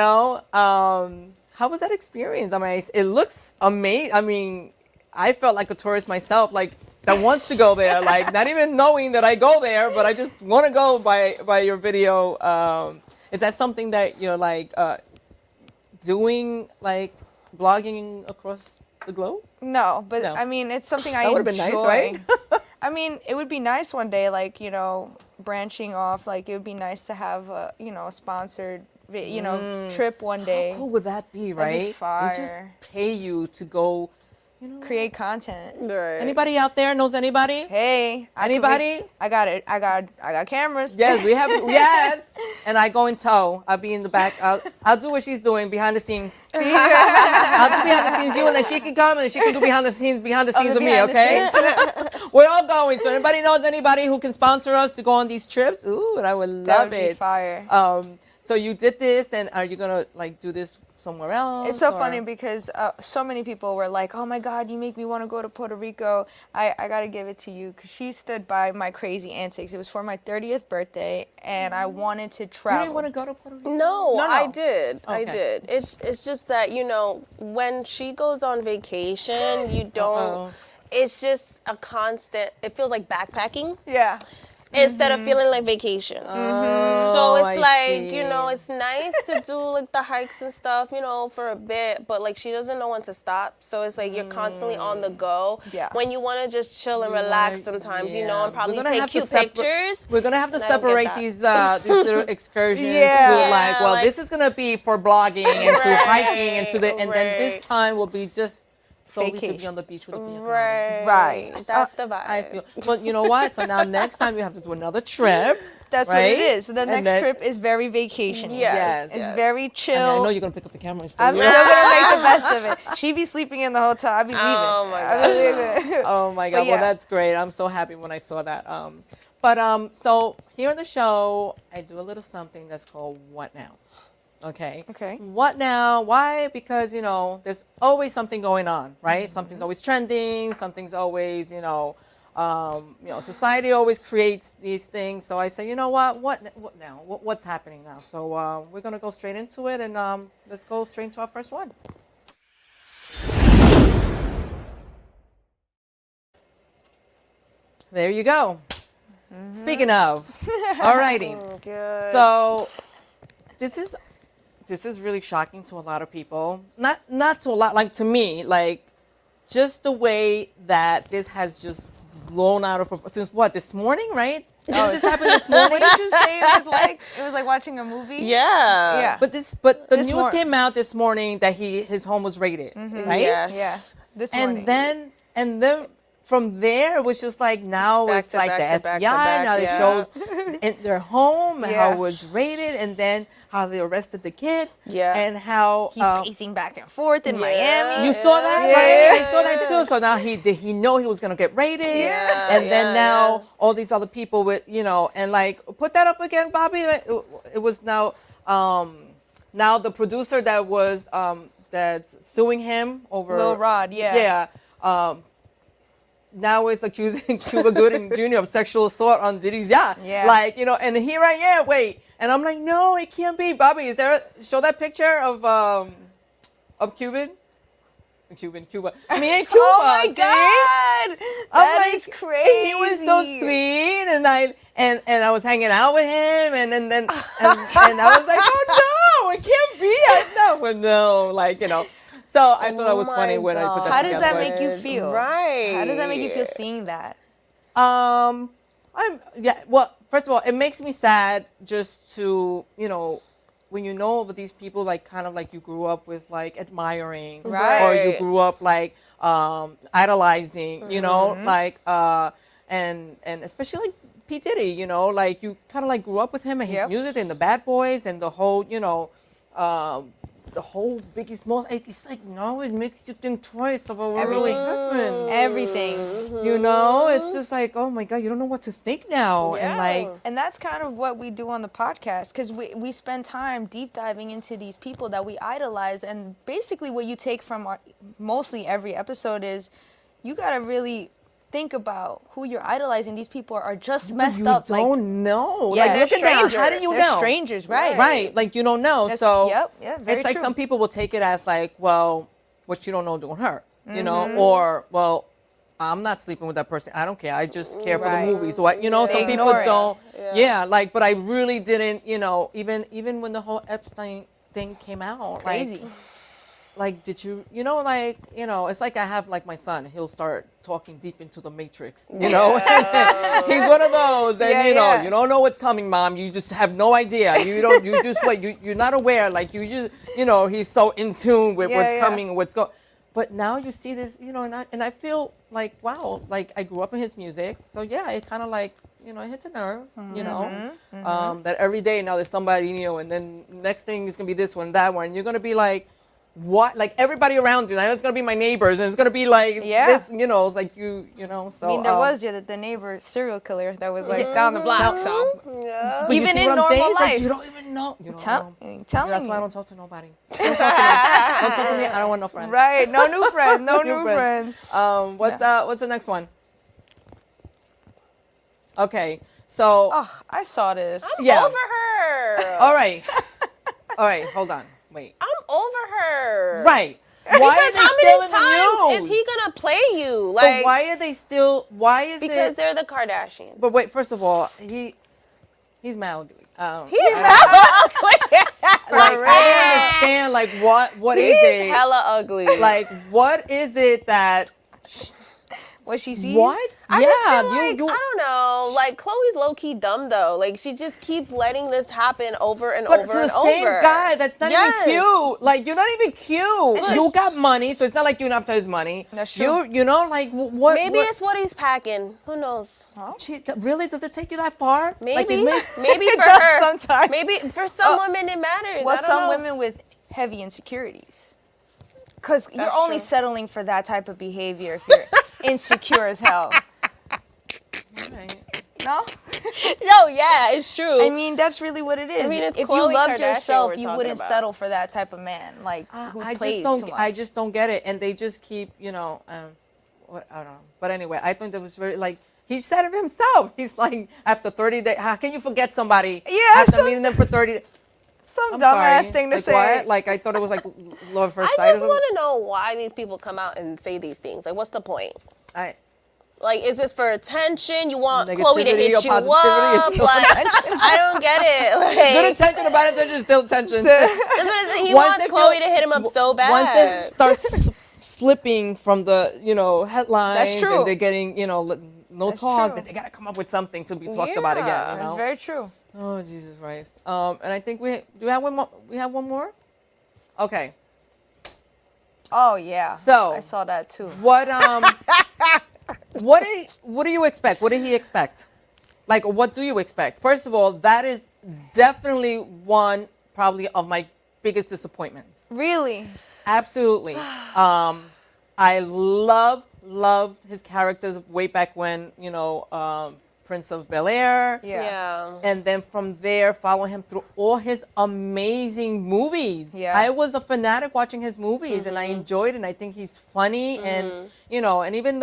know? How was that experience? I mean, it looks amazing. I mean, I felt like a tourist myself, like that wants to go there, like not even knowing that I go there, but I just want to go by your video. Is that something that you're like doing, like blogging across the globe? No, but No. I mean, it's something I That enjoy. would've been nice, right? I mean, it would be nice one day, like, you know, branching off. Like, it would be nice to have a, you know, a sponsored, trip one day. How cool would that be, right? That'd be They just fire. pay you to go, you know. Create content. Right. Anybody out there knows anybody? Hey, Anybody? I got it. I got cameras. Yes, we have. Yes. and I go in tow. I'll be in the back. I'll do what she's doing behind the scenes. I'll do behind the scenes, you, and then she can come and she can do behind the scenes of me, okay? We're all going. So anybody knows anybody who can sponsor us to go on these trips? Ooh, and I would love That would it. be fire. So you did this, and are you gonna like do this somewhere else? It's so funny because so many people were like, "Oh my God, you make me want to go to Puerto Rico." I gotta give it to you because she stood by my crazy antics. It was for my 30th birthday, and I wanted to You travel. didn't want to go to Puerto Rico? No, No. I did. I Okay. did. It's just that, you know, when she goes on vacation, you don't. Uh-oh. It's just a constant. It feels like backpacking Yeah. instead of feeling like vacation. Oh, So it's I like, you see. know, it's nice to do like the hikes and stuff, you know, for a bit, but like she doesn't know when to stop. So it's like you're constantly on the go. Yeah. When you want to just chill and relax sometimes, you know, Yeah. and probably We're gonna take have to cute separ- pictures. We're gonna have to I don't get separate that. these little excursions Yeah. to like, well, like- this is gonna be for blogging and to hiking and to the, and then Right. this time will be just solely to be Vacation. on the beach with the pina coladas. Right. That's the vibe. I feel, but you know what? So now next time you have to do another trip. That's what right? it is. So the And next then- trip is very vacation. Yes, It's yes. very I chill. mean, I know you're gonna pick up the camera and still. I'm still gonna make the best of it. She be sleeping in the hotel. I be leaving. Oh my I be leaving. Oh my God! But yeah. Well, that's great. I'm so happy when I saw that. So here on the show, I do a little something that's called "What Now." Okay. Okay. What now? Why? Because you know, there's always something going on, right? Something's always trending. Something's always, society always creates these things. So I say, you know what? What now? What's happening now? So we're gonna go straight into it, and let's go straight into our first one. There you go. Speaking of, alrighty. Good. So this is really shocking to a lot of people. Not to a lot, like to me, like just the way that this has just blown out of proportion. Since what, this morning, right? Didn't this happen this morning? What did you say it was like? It was like watching a movie? Yeah. Yeah. But the This news mor- came out this morning that his home was raided, right? Yes. Yeah. This morning. And then from there it was just like now Back it's to like back the to back FBI to back, now yeah. it shows in their home and how Yeah. it was raided, and then how they arrested the kids, Yeah. and how He's pacing back and forth in Yeah. Miami. you saw that, Yeah. right? I saw that too. So now did he know he was gonna get raided? Yeah, And then yeah, now yeah. all these other people with and like put that up again, Bobby. It was now the producer that was that's suing him over Lil Rod, yeah. Yeah. Now it's accusing Cuba Gooding Jr. of sexual assault on Diddy's yacht. Yeah. Like, and here I am, wait. And I'm like, no, it can't be. Bobby, show that picture of Cuba. Me and Cuba. Oh my see? God! I'm That like, is crazy. He was so sweet, and I was hanging out with him, and I was like, oh no, it can't be. No, So I thought that was Oh funny my when I put that How together. does that make you feel? Right. How does that make you feel seeing that? Well, first of all, it makes me sad just to, when you know of these people, like kind of like you grew up with, like admiring, Right. or you grew up like idolizing, like and especially like P Diddy, like you kind of like grew up with him and his Yep. music and the Bad Boys and the whole, the whole Biggie Smalls. It's like it makes you think twice about what really happened. Everything. It's just like, oh my God, you don't know what to think now. And like, And that's kind of what we do on the podcast, because we spend time deep diving into these people that we idolize. And basically what you take from mostly every episode is you got to really think about who you're idolizing. These people are just messed you up. don't know. Yeah, like, they're look at that. How do strangers. you They're know? strangers, right. Right. Like, you don't know. So very it's like true. some people will take it as like, well, what you don't know don't hurt, or, well, I'm not sleeping with that person. I don't care. I just care for Right. the movies. What, some They people ignore it. don't. Yeah. Like, but I really didn't, even when the whole Epstein thing came out. Crazy. Like, did you, it's like I have like my son, he'll start talking deep into the matrix, He's one of those, and Yeah. you don't know what's coming, Mom. You just have no idea. You just you're not aware. Like you just, he's so in tune with what's coming and what's going. But now you see this, and I feel like, wow, like I grew up in his music. So yeah, it kind of like, you know, it hits a nerve, you know, that every day now there's somebody, you know, and then next thing is going to be this one, that one. You're going to be like, what? Like everybody around you. Now it's going to be my neighbors and it's going to be like this, you know, it's like you know, so. I mean, there was the neighbor serial killer that was like down the block, so. Yeah. But you Even see in what I'm saying? normal It's like life. you don't even know. You don't know. Telling That's why I you. don't talk to nobody. Don't talk to me. Don't talk to me. I don't want no friends. Right, no new friends, no new friends. What's the next one? Okay, so Oh, I saw this. yeah. Over her. All right, hold on, wait. I'm over her. Right. Why Because are they how still many in the times news? is he gonna play you? But Like, why are they still? Why is because it? they're the Kardashians. But wait, first of all, he's mad ugly. He's Like I don't understand. Like what is it? hella ugly. Like what is it that? What she sees? What? I just feel like, you. I don't know. Like Chloe's low key dumb though. Like she just keeps letting this happen over and But over to and the same over. guy that's not Yes. even cute. Like you're not even cute. just- You got money, so it's not like you're after his money. That's true. You know, like what? Maybe what, it's what he's packing. Who knows? Gee, really? Does it take you that far? Maybe. Like it makes. Maybe It for does her. sometimes. Maybe for some women it matters. Well, I don't some know. women with heavy insecurities. Because you're That's only true. settling for that type of behavior if you're insecure as hell. No? No, yeah, it's true. I mean, that's really what it is. mean, it's if Khloe you loved Kardashian yourself, we're you talking wouldn't about. settle for that type of man, like who plays too much. I just don't get it, and they just keep, you know, I don't know. But anyway, I think that was very like he said it himself. He's like, after 30 days, how can you forget somebody Yeah, after meeting them for 30 days? Some I'm dumbass sorry. thing to Like, say. What? Like I thought it was like love at first I sight. just want to know why these people come out and say these things. Like, what's the point? Like, is this for attention? You want Chloe to Negativity hit or you positivity is up? still Like, attention. I don't get it. Good Like, attention or bad attention is still attention. that's what it is. He Once wants they Chloe feel- to hit him up so bad. Once they start slipping from the, you know, headlines, That's true. and they're getting, you know, no That's talk, true. that they gotta come up with something to be talked about again. Yeah. You know? That's very true. Oh Jesus Christ! And I think we have one more. We have one more. Okay. Oh yeah. So- I saw that too. What what do you expect? What did he expect? Like, what do you expect? First of all, that is definitely one probably of my biggest disappointments. Really? Absolutely. I loved his characters way back when, you know, Prince of Bel-Air. Yeah. And then from there, follow him through all his amazing movies. Yeah. I was a fanatic watching his movies, and I enjoyed it. And I think he's funny, and you know, and even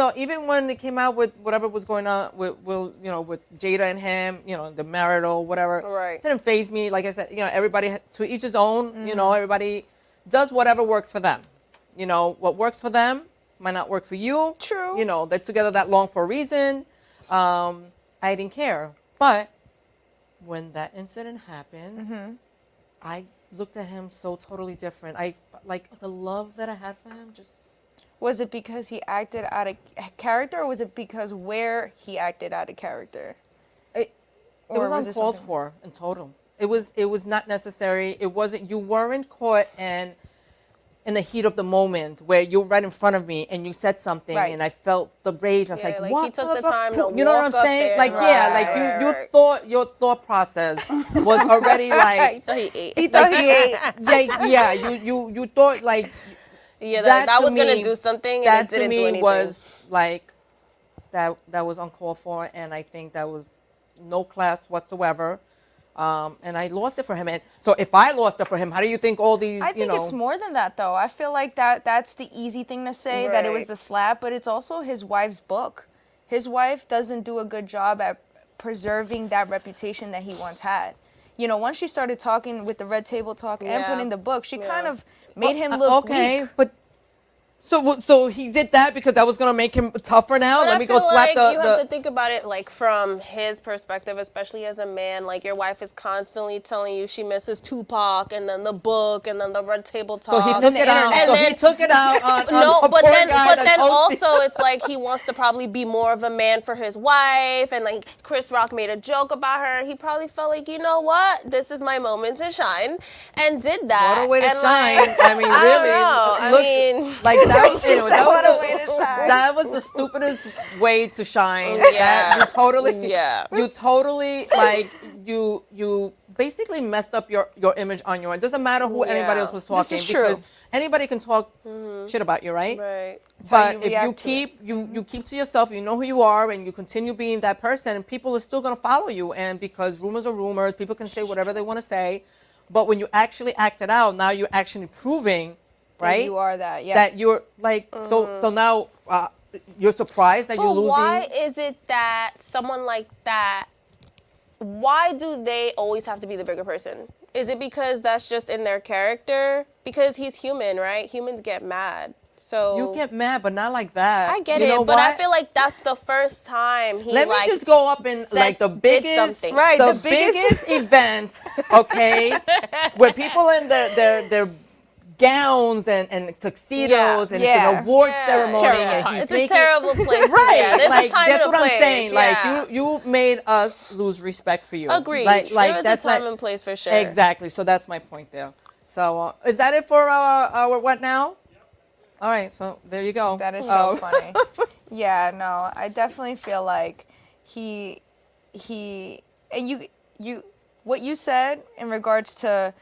when they came out with whatever was going on with with Jada and him, you know, the marital whatever, Right. it didn't faze me. Like I said, you know, everybody to each his own. You know, everybody does whatever works for them. You know, what works for them might not work for you. True. You know, they're together that long for a reason. I didn't care. But when that incident happened, I looked at him so totally different. I like the love that I had for him just. Was it because he acted out of character, or was it because where he acted out of character? It Or was was it uncalled something- for in total. It was not necessary. It wasn't. You weren't caught in the heat of the moment where you're right in front of me and you said something, Right. and I felt the rage. I was Yeah, like, like, what? he took the time to you know what walk I'm up saying? there. Like, yeah, like Right, you right. thought your thought process was already I like, thought he ate. He thought he ate. yeah. You thought like Yeah, that to was gonna me- do something, and that it to didn't do me anything. was like that was uncalled for, and I think that was no class whatsoever. And I lost it for him. And so if I lost it for him, how do you think all these, I think it's more than that, though. I feel like that's the easy thing to say, that it was Right. the slap, but it's also his wife's book. His wife doesn't do a good job at preserving that reputation that he once had. You know, once she started talking with the red table talk and Yeah. putting the book, she Yeah. kind of made him look okay, weak. but so he did that because that was gonna make him tougher now. But Let I me go feel slap like you have to the think about it like from his perspective, especially as a man. Like your wife is constantly telling you she misses Tupac, and then the book, and then the red table so talk. he took it out. And So he then- took it out on No, a but poor then, guy but that's then hosting. also it's like he wants to probably be more of a man for his wife, and like Chris Rock made a joke about her. He probably felt like, you know what, this is my moment to shine, and did that. What a way to And, shine! like, I mean, I don't really, know. I look, mean, like that was, anyway, that What was a way to shine. that was the stupidest way to shine. Yeah. That you totally like you basically messed up your image on your own. It doesn't matter who anybody else was talking is because true. anybody can talk shit about you, right? Right. how But you if you react to keep you keep to yourself, you know who you are, and you continue being that person, and people are still gonna follow you. And because rumors are rumors, people can say whatever they want to say. But when you actually act it out, now you're actually proving, right? You are that, yeah. That you're like so now you're surprised that you're But losing. why is it that someone like that, why do they always have to be the bigger person? Is it because that's just in their character? Because he's human, right? Humans get mad. So You get mad, but not like that. I get You know it, but I what? feel like that's the first time he Let me just go up in like the did biggest, something. Right, the the biggest- biggest events, okay, where people in their gowns and tuxedos and it's Yeah. an award Yeah. ceremony It's and he's It's a making, terrible place. right. Yeah, there's like a time that's and a what place. I'm saying. Yeah. Like you made us lose respect for you. Agreed. Like there was that's a time like, and place for sure. exactly. So that's my point there. So is that it for our what now? All right. So there you go. That is so funny. Yeah, no, I definitely feel like he and you what you said in regards to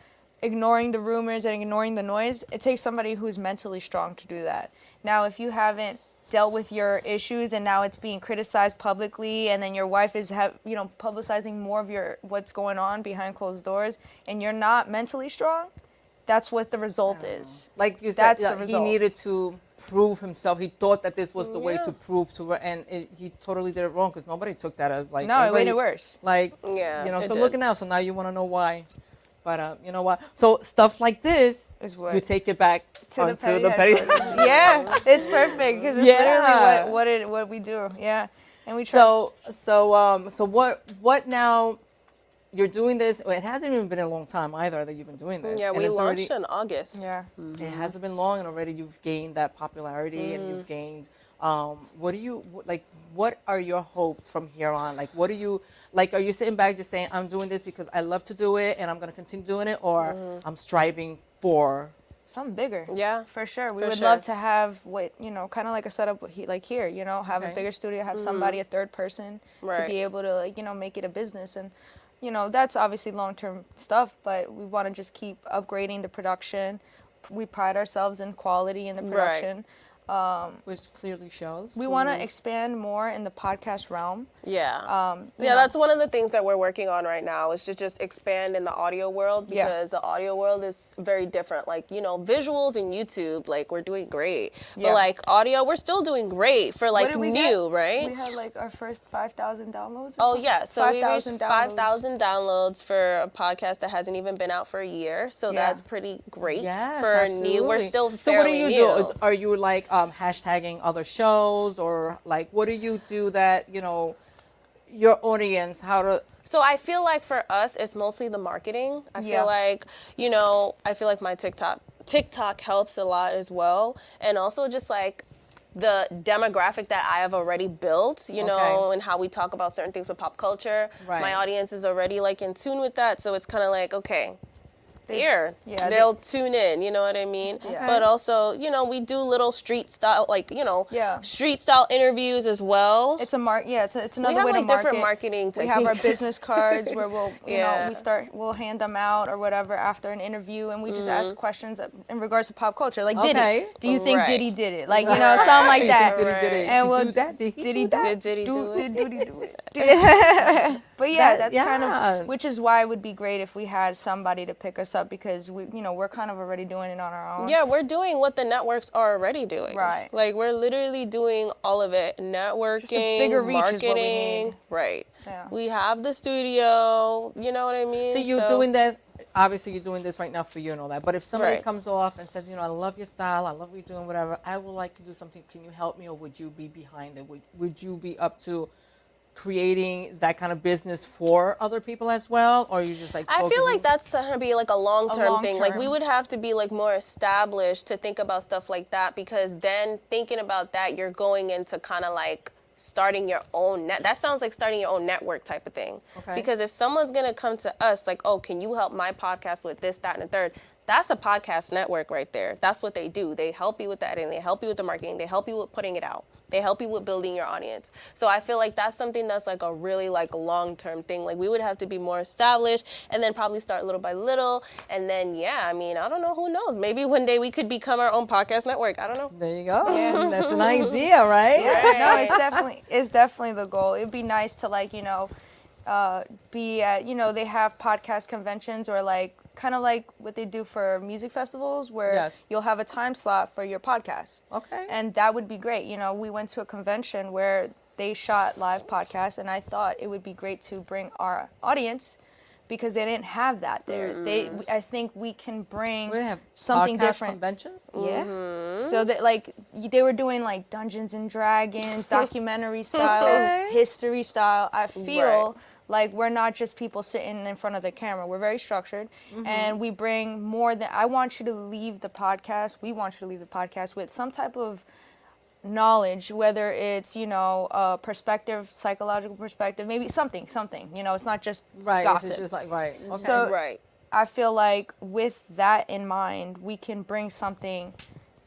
ignoring the rumors and ignoring the noise, it takes somebody who's mentally strong to do that. Now, if you haven't dealt with your issues and now it's being criticized publicly and then your wife is publicizing more of your what's going on behind closed doors and you're not mentally strong, that's what the result is. Like you said, That's the he result. needed to prove himself. He thought that this was the way to prove to her, and he totally did it wrong because nobody took that as like. No, it made everybody- it worse. Like, Yeah, you know. it So did. look at now. So now you want to know why, but you know what? So stuff like this, Is what- you take it back To the onto petty the petty. headquarters. Yeah, it's perfect because it's Yeah. literally what we do. Yeah, and we try. So what now? You're doing this. Well, it hasn't even been a long time either that you've been doing this. Yeah, And we it's launched already- in August. Yeah. It hasn't been long, and already you've gained that popularity, and you've gained. What do you like? What are your hopes from here on? Like, what do you like? Are you sitting back just saying, "I'm doing this because I love to do it, and I'm going to continue doing it," or I'm striving for? Something bigger. Yeah, For sure. We for would sure. love to have kind of like a setup like here, have a Okay. bigger studio, have somebody, a third person to Right. be able to, make it a business. And, that's obviously long-term stuff, but we want to just keep upgrading the production. We pride ourselves in quality in the production. Which clearly shows. We want to expand more in the podcast realm. Yeah. you know. That's one of the things that we're working on right now is to just expand in the audio world Yeah. because the audio world is very different. Like, visuals and YouTube, like we're doing great. Yeah. But like audio, we're still doing great for like What did we new, get? right? We had like our first 5,000 downloads. or Oh something? yeah, so we reached 5,000 downloads. 5,000 downloads for a podcast that hasn't even been out for a year. So Yeah. that's pretty great Yes, for new. We're absolutely. still So what fairly do you new. do? Are you like hashtagging other shows, or like what do you do that your audience how to? So I feel like for us, it's mostly the marketing. I Yeah. feel like, I feel like my TikTok helps a lot as well. And also just like the demographic that I have already built, Okay. and how we talk about certain things with pop culture. Right. My audience is already like in tune with that. So it's kind of like, okay, here, yeah, they'll tune in, you know what I mean? Yeah. But also, we do little street style, like, Yeah. street style interviews as well. It's it's another We have way like to market. different marketing We have our techniques. business cards where we'll, Yeah. we'll hand them out or whatever after an interview, and we just Mm-hmm. ask questions in regards to pop culture, like Okay. Diddy. Do you think Right. Diddy did it? Like something like You that. think did it? And He we'll do that? Did he did do he that? Did he do it? Did he do it? But yeah, That- that's kind yeah. of which is why it would be great if we had somebody to pick us up because we're kind of already doing it on our own. Yeah, we're doing what the networks are already doing. Right. Like we're literally doing all of it. Networking, bigger reach is marketing. what we need. Right. Yeah. We have the studio, you know what I mean? So you're doing that. Obviously, you're doing this right now for you and all that. But if somebody Right. comes off and says, I love your style, I love what you're doing, whatever, I would like to do something. Can you help me, or would you be behind it? Would you be up to creating that kind of business for other people as well, or you just like? I feel focusing- like that's gonna be like a long-term thing. Like we long-term. would have to be like more established to think about stuff like that because then thinking about that, you're going into kind of like starting your own that sounds like starting your own network type of thing. Okay. Because if someone's gonna come to us like, oh, can you help my podcast with this, that, and the third? That's a podcast network right there. That's what they do. They help you with that, and they help you with the marketing. They help you with putting it out. They help you with building your audience. So I feel like that's something that's like a really like long-term thing. Like we would have to be more established and then probably start little by little. And then, yeah, I mean, I don't know, who knows? Maybe one day we could become our own podcast network. I don't know. There you go. Yeah. That's an idea, right? No, it's definitely the goal. It'd be nice to like, you know, be at, you know, they have podcast conventions or like kind of like what they do for music festivals where Yes. you'll have a time slot for your podcast. Okay. And that would be great. You know, we went to a convention where they shot live podcasts, and I thought it would be great to bring our audience because they didn't have that there. I think we can bring We have something podcast different. conventions. Yeah. So that like they were doing like Dungeons and Dragons, documentary style, history style. I feel like we're not just people sitting in front of the camera. We're very structured, and we bring more than. I want you to leave the podcast. We want you to leave the podcast with some type of knowledge, whether it's, you know, perspective, psychological perspective, maybe something. You know, it's not just Right. gossip. It's just like right. Okay. So Right. I feel like with that in mind, we can bring something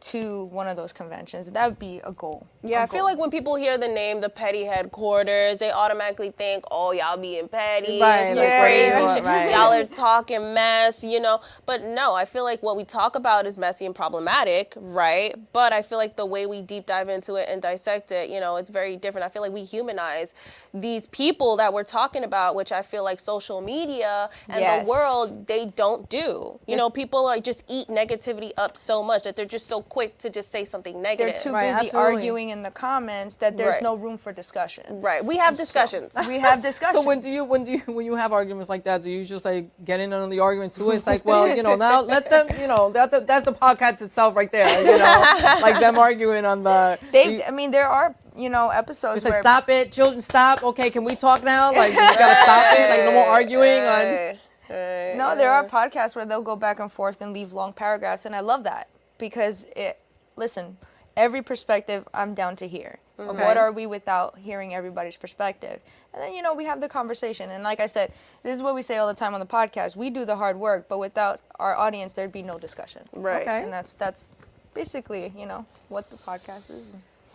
to one of those conventions. That would be a goal. Yeah, I feel like when people hear the name, the Petty Headquarters, they automatically think, oh, y'all being petty, Right, it's like, some what do you crazy want, shit. right. Y'all are talking mess, you know. But no, I feel like what we talk about is messy and problematic, right? But I feel like the way we deep dive into it and dissect it, you know, it's very different. I feel like we humanize these people that we're talking about, which I feel like social media and Yes. the world, they don't do. You know, people like just eat negativity up so much that they're just so quick to just say something They're negative. too Right, busy absolutely. arguing in the comments that there's Right. no room for discussion. Right. We have discussions. We have discussions. So when you have arguments like that, do you just like get in on the argument too? It's like, well, you know, now let them, you know, that's the podcast itself right there, you know, like them arguing on the. I mean, there are, you know, episodes It's like, where stop it, children, stop. Okay, can we talk now? Like, you gotta stop it. Like, no more arguing on. no, there are podcasts where they'll go back and forth and leave long paragraphs, and I love that because listen, every perspective I'm down to hear. Okay. What are we without hearing everybody's perspective? And then, you know, we have the conversation. And like I said, this is what we say all the time on the podcast. We do the hard work, but without our audience, there'd be no discussion. Right. Okay. And that's basically, you know, what the podcast is.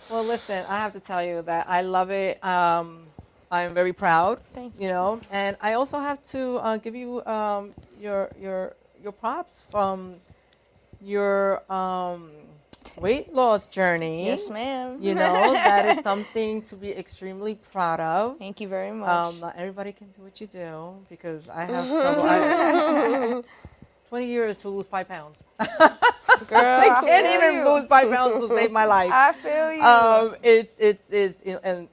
Well, listen, I have to tell you that I love it. I'm very proud. Thank you. know, and I also have to give you your props from your weight loss journey. Yes, ma'am. You know, that is something to be extremely proud of. Thank you very much. Not everybody can do what you do because I have trouble. 20 years to lose 5 pounds. Girl, I can't even lose 5 pounds to save my life. I feel you. It's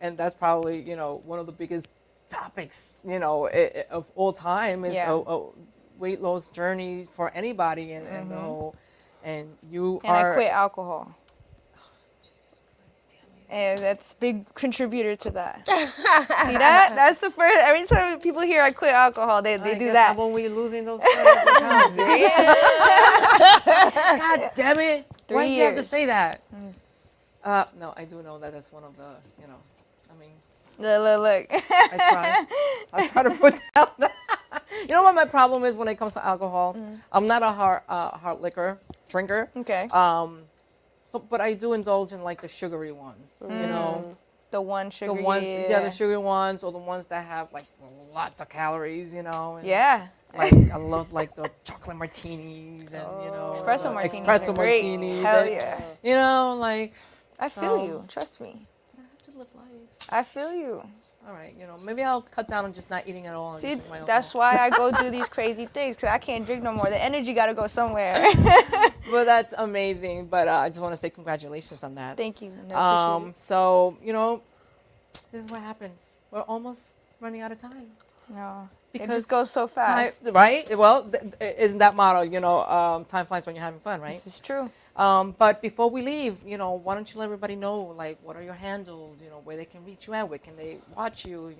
and that's probably, you know, one of the biggest topics, you know, of all time is a weight loss journey for anybody, and the whole, and you And are. I quit alcohol. Jesus Christ, And that's a big contributor to that. See that? That's the first. Every time people hear I quit alcohol, they I do guess that. when we losing those pounds. God damn it! Why did you have to years. say that? No, I do know that that's one of the, you know, I mean, Look. I try to put down that. You know what my problem is when it comes to alcohol? I'm not a hard liquor drinker. Okay. So, but I do indulge in like the sugary ones. You know, The one the sugar. ones, the sugary ones, or the ones that have like lots of calories. You know. And, Yeah. Like I love like the chocolate martinis and you know Espresso the martinis espresso are great. martinis. Hell and, yeah. You know, like I feel So- you. Trust me. I have to live life. I feel you. All right, you know, maybe I'll cut down on just not eating at all. And See, just my that's alcohol. why I go do these crazy things because I can't drink no more. The energy got to go somewhere. Well, that's amazing. But I just want to say congratulations on that. Thank you. Linda. I appreciate it. So you know, this is what happens. We're almost running out of time. No, it because just goes so fast. Time, right? Well, isn't that motto? You know, time flies when you're having fun, right? This is true. But before we leave, why don't you let everybody know, like, what are your handles, where they can reach you at, where can they watch you,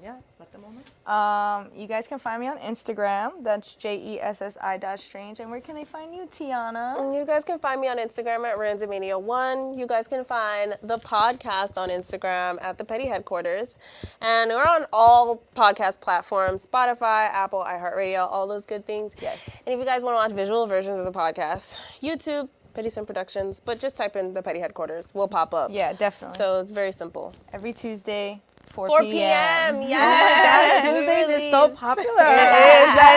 yeah, let them know. You guys can find me on Instagram. That's JESSI.strange. And where can they find you, Tiana? And you guys can find me on Instagram at Randomania1. You guys can find the podcast on Instagram at the Petty Headquarters. And we're on all podcast platforms, Spotify, Apple, iHeartRadio, all those good things. Yes. And if you guys want to watch visual versions of the podcast, YouTube, Petty Sim Productions, but just type in the Petty Headquarters. We'll pop up. Yeah, definitely. So it's very simple. Every Tuesday, 4 4 p.m. p.m. Yes. Oh my God, Tuesdays is so popular. It is. I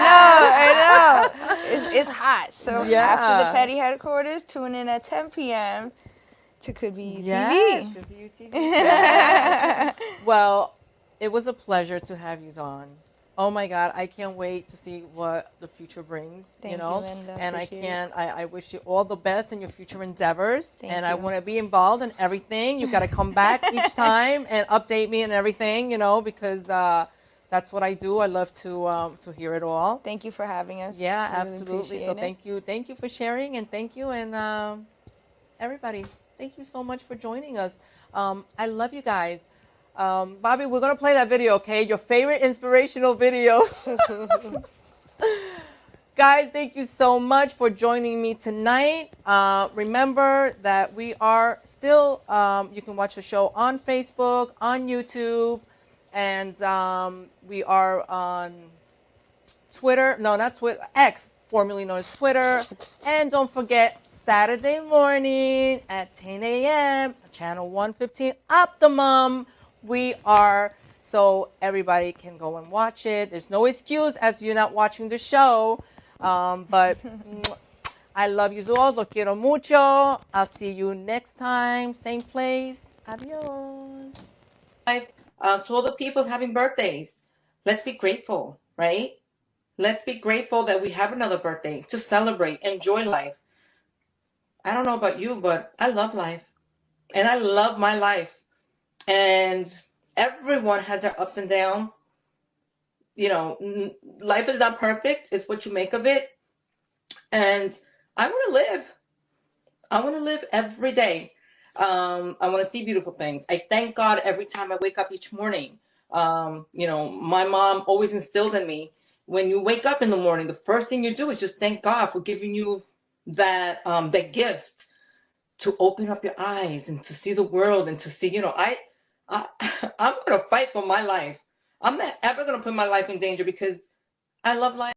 know. It's hot. So Yeah. after the Petty Headquarters, tune in at 10 p.m. to Could Be Yes, TV. Could Be TV. Yes. Well, it was a pleasure to have you on. Oh my God, I can't wait to see what the future brings. Thank you, Linda. And Appreciate I wish you all the best in your future endeavors. Thank and I you. want to be involved in everything. You got to come back each time and update me and everything, because that's what I do. I love to hear it all. Thank you for having us. Yeah, We really absolutely. So appreciate it. thank you for sharing, and thank you, and everybody, thank you so much for joining us. I love you guys. Bobby, we're gonna play that video, okay? Your favorite inspirational video. Guys, thank you so much for joining me tonight. Remember that we are still, you can watch the show on Facebook, on YouTube, and we are on Twitter. No, not Twitter. X, formerly known as Twitter. And don't forget, Saturday morning at 10 a.m., channel 115 Optimum. We are, so everybody can go and watch it. There's no excuse as you're not watching the show. But I love you all. Lo quiero mucho. I'll see you next time. Same place. Adios. To all the people having birthdays, let's be grateful, right? Let's be grateful that we have another birthday to celebrate, enjoy life. I don't know about you, but I love life. And I love my life. And everyone has their ups and downs. Life is not perfect. It's what you make of it. And I want to live. I want to live every day. I want to see beautiful things. I thank God every time I wake up each morning. My mom always instilled in me, when you wake up in the morning, the first thing you do is just thank God for giving you that gift to open up your eyes and to see the world and to see, I'm going to fight for my life. I'm not ever going to put my life in danger because I love life.